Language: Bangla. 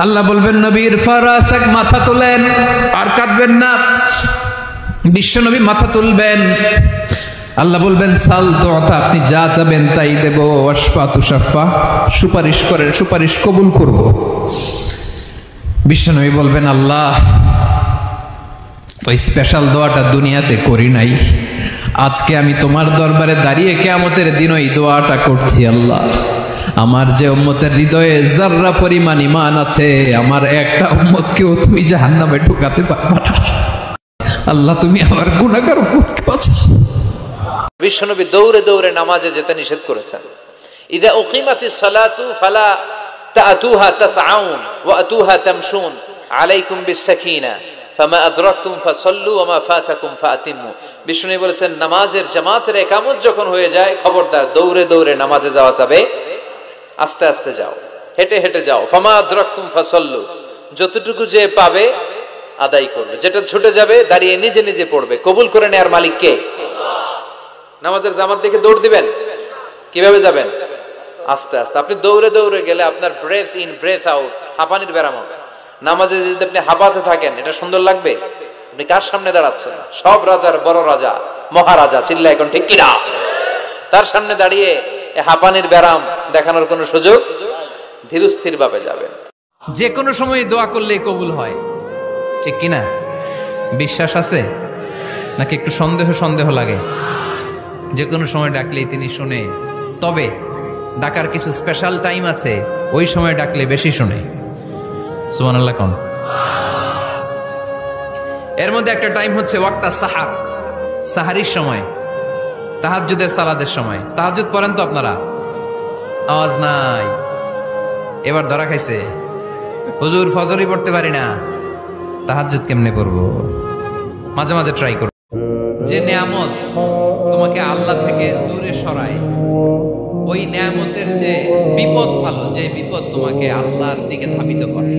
আল্লাহ বলবেন নবীর ফারাসাক, মাথা তোলেন, আর কাটবেন না। বিশ্ব নবী মাথা তুলবেন। আল্লাহ বলবেন সাল তুতা, আপনি যা চাবেন তাই দেব। ওয়াশফা তুশাফা, সুপারিশ করেন, সুপারিশ কবুল করব। বিশ্ব নবী বলবেন আল্লাহ, ওই স্পেশাল দোয়াটা দুনিয়াতে করি নাই, আজকে আমি তোমার দরবারে দাঁড়িয়ে কিয়ামতের দিন ওই দোয়াটা করছি। আল্লাহ, আমার যে উম্মতের হৃদয়ে যাররা পরিমাণ ঈমান আছে, আমার একটা উম্মতকেও তুমি জাহান্নামে ঢুকাতে পারবে না। আল্লাহ, তুমি আমার গুনাহগার উম্মতকে বাঁচাও। বিশ্বনবী দৌড়ে দৌড়ে নামাজে যেতে নিষেধ করেছেন। ইদা উকিমাতিস সালাতু ফালা তাতুহা তাসআউন ওয়া আতুহা তামশুন আলাইকুম বিস-সাকিনা ফামা আদরাকতুম ফাসাল্লু ওয়া মা ফাতাকুম ফাআতিমু। বিষ্ণু বলেছেন, নামাজের জামাতের ইকামত যখন হয়ে যায়, খবরদার দৌড়ে দৌড়ে নামাজে যাওয়া যাবে, আস্তে আস্তে যাও, হেঁটে হেঁটে যাও। ফামা আদরাকতুম ফাসাল্লু, যতটুকু যে পাবে আদায় করবে, যেটা ছুটে যাবে দাঁড়িয়ে নিজে নিজে পড়বে। কবুল করে নেয়ার মালিক কে? নামাজের জামাত দেখে দৌড় দিবেন, কিভাবে যাবেন? আস্তে আস্তে। আপনি দৌড়ে দৌড়ে গেলে আপনার ব্রেথ ইন ব্রেথ আউট, হাঁপানির ব্যারাম হবে। নামাজে যদি আপনি হাঁপাতে থাকেন, এটা সুন্দর লাগবে? আপনি কার সামনে দাঁড়াচ্ছেন? সব রাজার বড় রাজা, মহারাজা, চিল্লা এখন ঠিক কিনা? তার সামনে দাঁড়িয়ে হাঁপানির ব্যারাম দেখানোর কোনো সুযোগ? ধীরস্থির ভাবে যাবেন। যে কোনো সময় দোয়া করলেই কবুল হয়, ঠিক কিনা? বিশ্বাস আছে নাকি একটু সন্দেহ সন্দেহ লাগে? যে কোনো সময় ডাকলেই তিনি শুনে, তবে ডাকার কিছু স্পেশাল টাইম আছে, ওই সময় ডাকলে বেশি শুনে। সুবহানাল্লাহ কোন? এর মধ্যে একটা টাইম হচ্ছে ওয়াক্তা সাহার, সাহারির সময়, তাহাজ্জুদের সালাদের সময়। তাহাজ্জুদ পড়েন তো আপনারা? আওয়াজ নাই, এবার ধরা খাইছে। হুজুর ফজরই পড়তে পারি না, তাহাজ্জুদ কেমনে পড়বো? মাঝে মাঝে ট্রাই করো। যে নিয়ামত তোমাকে আল্লাহ থেকে দূরে সরায়, ওই নিয়ামতের চেয়ে বিপদ ভালো, যে বিপদ তোমাকে আল্লাহর দিকে ধাবিত করে।